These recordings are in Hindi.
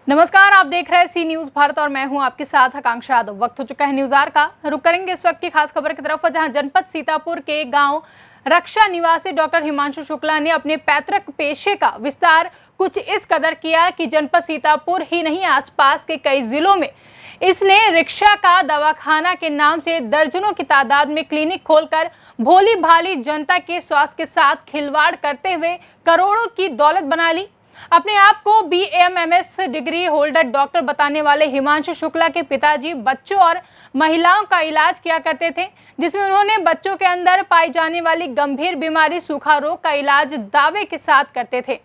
नमस्कार, आप देख रहे हैं सी न्यूज भारत और मैं हूं आपके साथ आकांक्षा यादव। वक्त हो चुका है न्यूज आवर का। रुक करेंगे इस वक्त की खास खबर की तरफ, जहां जनपद सीतापुर के गांव रक्षा निवासी डॉक्टर हिमांशु शुक्ला ने अपने पैतृक पेशे का विस्तार कुछ इस कदर किया कि जनपद सीतापुर ही नहीं, आसपास के कई जिलों में इसने रिक्शा का दवाखाना के नाम से दर्जनों की तादाद में क्लिनिक खोलकर भोली भाली जनता के स्वास्थ्य के साथ खिलवाड़ करते हुए करोड़ों की दौलत बना ली। अपने आप को BAMS डिग्री होल्डर डॉक्टर बताने वाले हिमांशु शुक्ला के पिताजी बच्चों और महिलाओं का इलाज किया करते थे, जिसमें उन्होंने बच्चों के अंदर पाई जाने वाली गंभीर बीमारी सूखा रोग का इलाज दावे के साथ करते थे।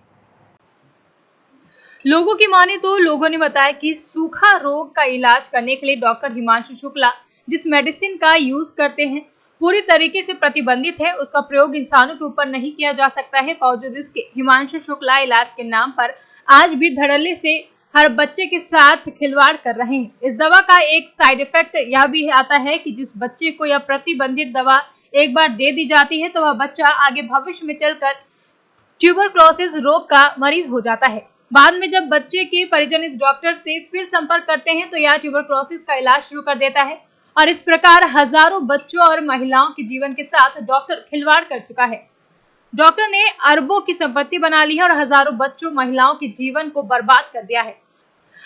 लोगों की माने तो लोगों ने बताया कि सूखा रोग का इलाज करने के लिए डॉक्टर हिमांशु शुक्ला जिस मेडिसिन का यूज करते हैं पूरी तरीके से प्रतिबंधित है, उसका प्रयोग इंसानों के ऊपर नहीं किया जा सकता है। बावजूद इसके हिमांशु शुक्ला इलाज के नाम पर आज भी धड़ल्ले से हर बच्चे के साथ खिलवाड़ कर रहे हैं। इस दवा का एक साइड इफेक्ट यह भी आता है कि जिस बच्चे को यह प्रतिबंधित दवा एक बार दे दी जाती है तो वह बच्चा आगे भविष्य में चलकर ट्यूबरक्लोसिस रोग का मरीज हो जाता है। बाद में जब बच्चे के परिजन इस डॉक्टर से फिर संपर्क करते हैं तो यह ट्यूबरक्लोसिस का इलाज शुरू कर देता है और इस प्रकार हजारों बच्चों और महिलाओं के जीवन के साथ डॉक्टर खिलवाड़ कर चुका है। डॉक्टर ने अरबों की संपत्ति बना ली है और हजारों बच्चों महिलाओं के जीवन को बर्बाद कर दिया है।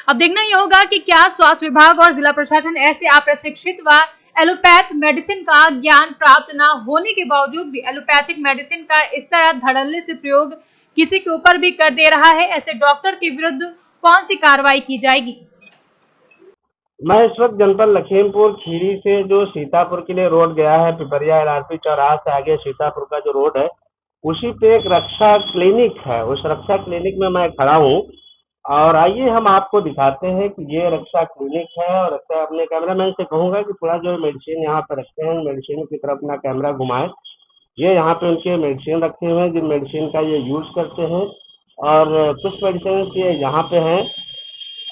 अब देखना यह होगा कि क्या स्वास्थ्य विभाग और जिला प्रशासन ऐसे अप्रशिक्षित व एलोपैथ मेडिसिन का ज्ञान प्राप्त न होने के बावजूद भी एलोपैथिक मेडिसिन का इस तरह धड़ल्ले से प्रयोग किसी के ऊपर भी कर दे रहा है। ऐसे डॉक्टर के विरुद्ध कौन सी कार्रवाई की जाएगी? मैं इस वक्त जनपद लखीमपुर खीरी से जो सीतापुर के लिए रोड गया है, पिपरिया LRP चौराहा से आगे सीतापुर का जो रोड है, उसी पे एक रक्षा क्लिनिक है। उस रक्षा क्लिनिक में मैं खड़ा हूँ और आइए हम आपको दिखाते हैं कि ये रक्षा क्लिनिक है। और अपने कैमरामैन से कहूँगा कि थोड़ा जो मेडिसिन यहाँ पे रखते हैं, मेडिसिन की तरफ अपना कैमरा घुमाएं। ये यहाँ पे उनके मेडिसिन रखे हुए हैं, जिन मेडिसिन का ये यूज करते हैं और कुछ मेडिसिन ये यहाँ पे हैं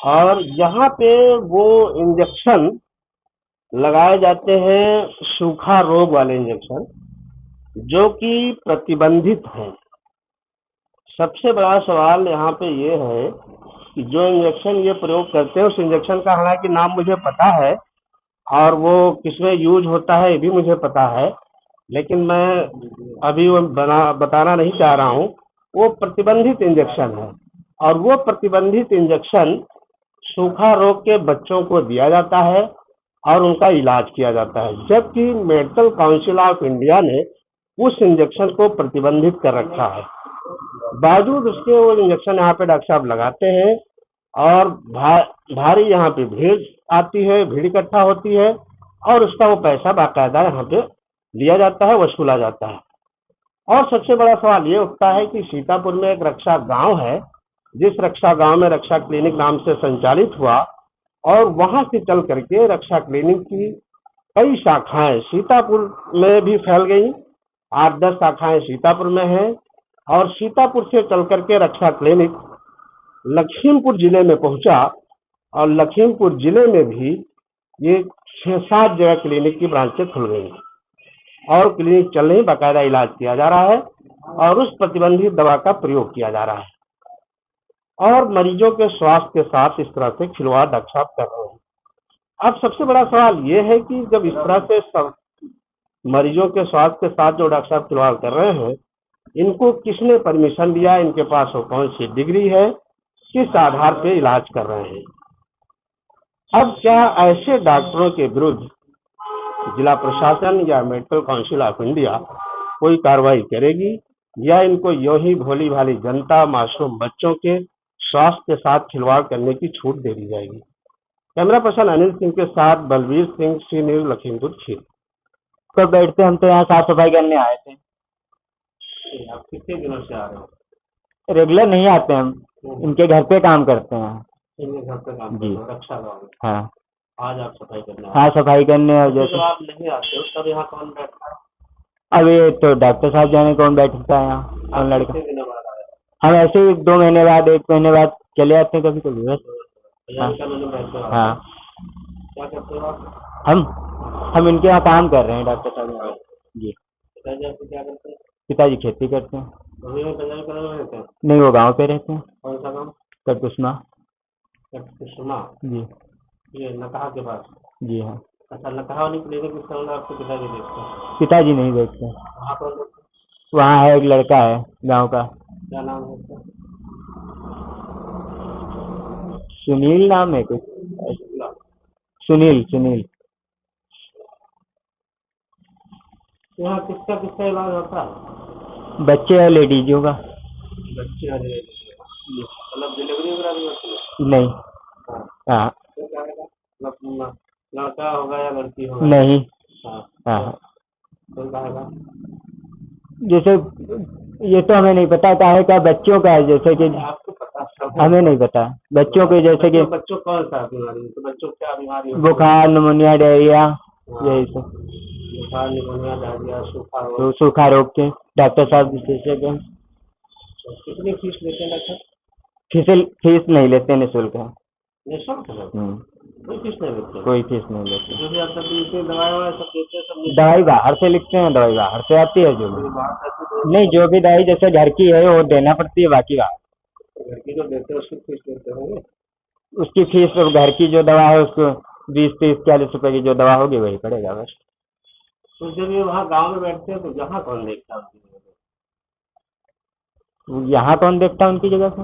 और यहाँ पे वो इंजेक्शन लगाए जाते हैं, सूखा रोग वाले इंजेक्शन, जो कि प्रतिबंधित हैं। सबसे बड़ा सवाल यहाँ पे ये है कि जो इंजेक्शन ये प्रयोग करते हैं, उस इंजेक्शन का हालांकि नाम मुझे पता है और वो किसमें यूज होता है ये भी मुझे पता है, लेकिन मैं अभी वो बताना नहीं चाह रहा हूँ। वो प्रतिबंधित इंजेक्शन है और वो प्रतिबंधित इंजेक्शन सूखा रोग के बच्चों को दिया जाता है और उनका इलाज किया जाता है, जबकि मेडिकल काउंसिल ऑफ इंडिया ने उस इंजेक्शन को प्रतिबंधित कर रखा है। बावजूद उसके वो इंजेक्शन यहाँ पे डॉक्टर साहब लगाते हैं और भारी यहाँ पे भीड़ आती है, भीड़ इकट्ठा होती है और उसका वो पैसा बाकायदा यहाँ पे लिया जाता है, वसूला जाता है। और सबसे बड़ा सवाल ये उठता है कि सीतापुर में एक रक्षा गांव है, जिस रक्षा गांव में रक्षा क्लिनिक नाम से संचालित हुआ और वहां से चल करके रक्षा क्लिनिक की कई शाखाएं सीतापुर में भी फैल गई। 8-10 शाखाएं सीतापुर में हैं और सीतापुर से चल करके रक्षा क्लिनिक लखीमपुर जिले में पहुंचा और लखीमपुर जिले में भी ये 6-7 जगह क्लिनिक की ब्रांचें खुल गई और क्लिनिक चल रही, बाकायदा इलाज किया जा रहा है और उस प्रतिबंधित दवा का प्रयोग किया जा रहा है और मरीजों के स्वास्थ्य के साथ इस तरह से खिलवाड़ डॉक्टर साहब कर रहे हैं। अब सबसे बड़ा सवाल ये है कि जब इस तरह से सब मरीजों के स्वास्थ्य के साथ जो डॉक्टर साहब खिलवाड़ कर रहे हैं, इनको किसने परमिशन दिया, इनके पास वो कौन सी डिग्री है, किस आधार पे इलाज कर रहे हैं? अब क्या ऐसे डॉक्टरों के विरुद्ध जिला प्रशासन या मेडिकल काउंसिल ऑफ इंडिया कोई कार्रवाई करेगी या इनको यूं ही भोली भाली जनता, मासूम बच्चों के स्वास्थ्य के साथ खिलवाड़ करने की छूट दे दी जाएगी? कैमरा पर्सन अनिल सिंह के साथ बलबीर सिंह, सी न्यूज लखीमपुर खीरी। तो बैठते हम तो यहाँ साफ सफाई करने आए थे। आप कितने दिनों से आ रहे हो? रेगुलर नहीं आते हम, इनके घर पे काम करते हैं। इनके घर पे काम जी। रक्षा गाँव में। हाँ, आज आप सफाई करने आए? हाँ सफाई करने। और जब जैसे आप नहीं आते हो तब यहाँ कौन बैठता है? अभी तो डॉक्टर साहब जाने कौन बैठता है यहाँ, कौन लड़का। कितने दिनों बाद आए? हम ऐसे ही 2 महीने बाद, 1 महीने बाद चले आते हैं कभी कभी बस। हाँ, क्या करते हो आप? हम इनके यहाँ काम कर रहे हैं डॉक्टर साहब जी। पिताजी आपके क्या करते हैं? पिताजी खेती करते हैं। वहीं में पंजाबी कॉलोनी में रहते हैं? नहीं, वो गाँव पे रहते हैं। कौन सा काम? कटकुसमा। सुषमा, जी ये नकहा के पास। जी हाँ। अच्छा, नकहा वाली क्लिनिक में कौन आपके पिताजी देखते हैं? पिताजी नहीं देखते। वहाँ पर देखते हैं? वहाँ है एक लड़का है गांव का, क्या नाम है उसका? सुनील नाम है कुछ। शुक्ला। सुनील सुनील। यहाँ किसका किसका इलाज होता है? बच्चे और लेडीजों का। बच्चे और मतलब डिलीवरी वगैरह भी होती है? नहीं। हाँ। हाँ। तो क्या रहेगा? मतलब लड़का होगा या लड़की होगा? नहीं। हाँ। हाँ। तो क्या रहेगा? जैसे ये तो हमें नहीं पता क्या है, क्या बच्चों का है, जैसे कि आपको पता सब हमें नहीं पता। बच्चों के जैसे कि बच्चों कौन सा बीमारी, तो बच्चों को क्या बीमारी होती है? बुखार, निमोनिया, डायरिया, हाँ, यही सब। बुखार, निमोनिया, डायरिया, सूखा तो रोग। सूखा रोग के डॉक्टर साहब विशेषज्ञ हैं। तो कितनी फीस लेते हैं डॉक्टर? फीस नहीं लेते, निःशुल्क है। निःशुल्क है? हम्म, कोई फीस नहीं लेते? कोई फीस नहीं लेते। जो भी आप सब इतनी दवाई सब देते हैं सब निःशुल्क? दवाई बाहर से लिखते हैं, दवाई बाहर से आती है जो भी। कोई बाहर से आती है? नहीं, जो भी दवाई जैसे घर की है वो देना पड़ती है, बाकी बाहर। घर की जो देते हैं उसकी फीस लेते होंगे? उसकी फीस तो घर की जो दवा है उसको 20, 30, 40 रुपए की जो दवा होगी वही पड़ेगा बस। तो जब ये वहाँ गाँव में बैठते हैं तो यहाँ कौन देखता है उनकी जगह? यहाँ कौन देखता है उनकी जगह से?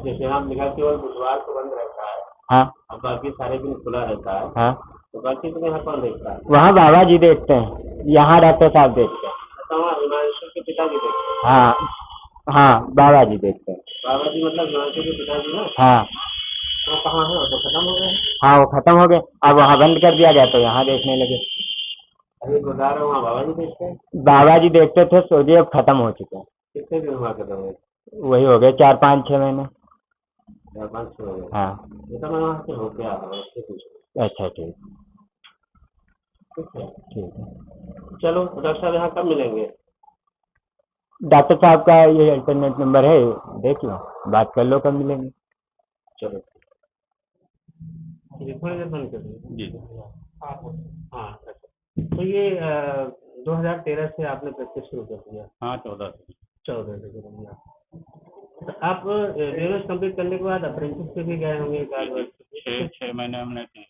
जैसे आप लिखा केवल बुधवार को बंद रहता है हाँ और बाकी सारे दिन खुला रहता है, हाँ। तो बाकी तो यहाँ कौन देखता है? वहाँ बाबा जी देखते हैं, यहाँ डॉक्टर साहब देखते हैं। अच्छा, वहाँ हिमांशु के पिताजी देखते हैं? हाँ हाँ, बाबा जी देखते हैं। बाबा जी मतलब हिमांशु के पिताजी ना? हाँ वो कहाँ है? वो तो खत्म हो गए? हाँ, वो खत्म हो गए, अब वहाँ बंद कर दिया गया तो यहाँ देखने लगे। अभी बता रहा हूँ वहाँ बाबा जी देखते हैं? बाबा जी देखते थे, सोचिए अब खत्म हो चुके हैं। कितने दिन हुआ खत्म हुए? वही हो गए 4, 5, 6 महीने। 4, 5, 6 हो गए? हाँ। ये तो मैं वहाँ से होके आ रहा हूँ, उससे पूछो। अच्छा ठीक। ठीक है, ठीक है। चलो डॉक्टर साहब यहाँ कब मिलेंगे? डॉक्टर साहब का ये अल्टरनेट नंबर है, देख लो, बात कर लो कब मिलेंगे। चलो थोड़ी देर बंद कर दीजिए। जी। हाँ अच्छा। तो ये 2013 से आपने प्रैक्टिस शुरू कर दिया? हाँ, 14 से। 14 से कर दिया। तो आप BMS कंप्लीट करने के बाद अप्रेंटिस पे भी गए होंगे एक आध वर्ष? 6 महीने हमने की,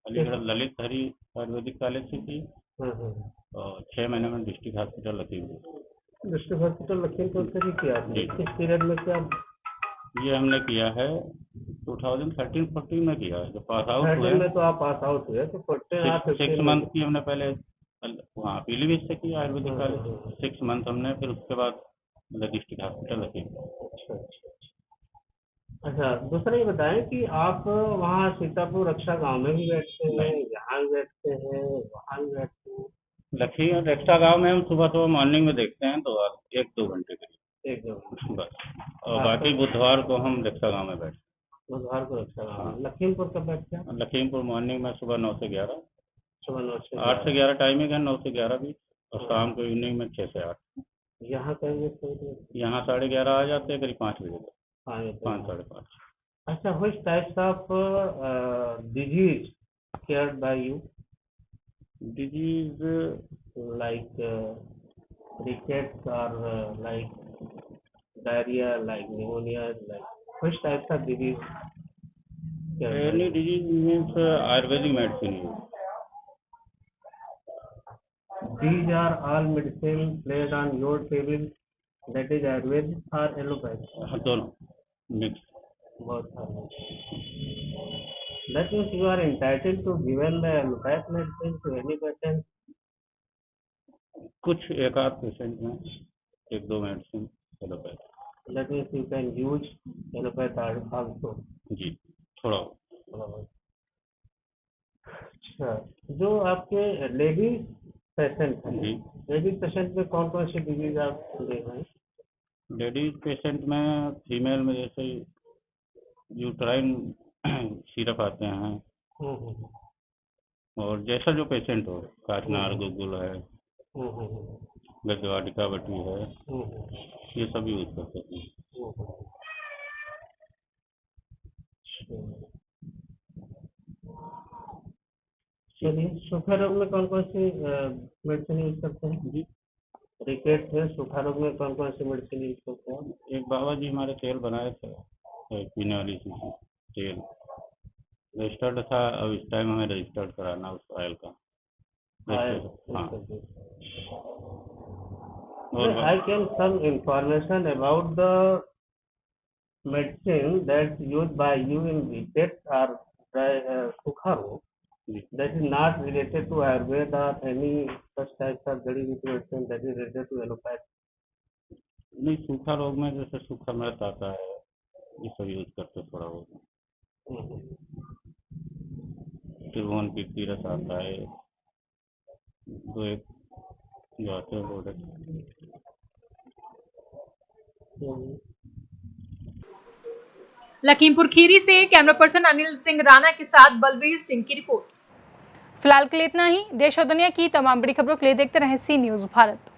अलीगढ़ ललित हरी आयुर्वेदिक कॉलेज से की, और 6 महीने में district hospital Lakhimpur. District hospital Lakhimpur से भी किया आपने? जी। किस पीरियड में किया? ये हमने किया है 2013-14 में किया है, जब पास आउट हुए। 13 में तो आप पास आउट हुए, तो 6 मंथ की हमने पहले वहाँ पीलीभीत से की आयुर्वेदिक कॉलेज, 6 मंथ हमने, फिर उसके बाद डिस्ट्रिक्ट हॉस्पिटल लखीमपुर। अच्छा अच्छा अच्छा। दूसरा ये बताएं कि आप वहाँ सीतापुर रक्षा गांव में भी बैठते हैं, यहाँ भी बैठते हैं, वहाँ भी बैठते हैं? लखीमपुर रक्षा गांव में हम सुबह मॉर्निंग में देखते हैं, तो 1-2 घंटे के लिए, एक दो बस। और बाकी बुधवार को हम रक्षा गांव में बैठते बुधवार को रक्षा गांव में। हाँ। लखीमपुर कब बैठते हैं? हैं। लखीमपुर मॉर्निंग में सुबह 9 से 11, सुबह 9 से 8 से 11 टाइमिंग है, 9 से 11 भी, और शाम को इवनिंग में 6 से 8। यहाँ करेंगे? यहाँ 11:30 आ जाते हैं, करीब 5 बजे तक, हाँ 5, 5:30। अच्छा, which types of disease cared by you? Disease Like rickets or like diarrhea, like pneumonia, like which types of disease cared by any you? Disease means Ayurvedic medicine use. These are all medicine placed on your table, that is Ayurvedic or allopathy? दोनों mix. Both are. That means you are entitled to given the allopathic medicine to any patient. कुछ एक आध पेशेंट में 1-2 medicine allopath. That means you can use allopathy also. जी, थोड़ा। अच्छा, जो आपके लेडीज पेशेंट हैं, जी। लेडीज पेशेंट में कौन कौन सी डिजीज आप देख रहे हैं? लेडीज पेशेंट में, फीमेल में जैसे यूट्राइन सिरप आते हैं, और जैसा जो पेशेंट हो, काचनार, गुग्गुल है, गजवाटिका बटी है, ये सब यूज कर सकते हैं। चलिए, सूखा रोग में कौन कौन सी मेडिसिन यूज करते हैं? जी। रिकेट है, सूखा रोग में कौन कौन सी मेडिसिन यूज करते हैं? एक बाबा जी हमारे तेल बनाए थे, पीने वाली चीज़ तेल, रजिस्टर्ड था, अब इस टाइम हमें रजिस्टर्ड कराना उस ऑयल का। हाँ। और I can some information about the medicine that used by you in research or Sukha Rog. That is not related to Ayurveda or any such types of जड़ी बूटी medicine that is related to allopathy. नहीं, सूखा रोग में जैसे सूखा मृत आता है, ये सब यूज करते थोड़ा बहुत। त्रिभुवन कीर्ति रस आता है, दो एक जो आते हैं प्रोडक्ट। लखीमपुर खीरी से कैमरा पर्सन अनिल सिंह राणा के साथ बलवीर सिंह की रिपोर्ट। फिलहाल के लिए इतना ही। देश और दुनिया की तमाम बड़ी खबरों के लिए देखते रहें सी न्यूज़ भारत।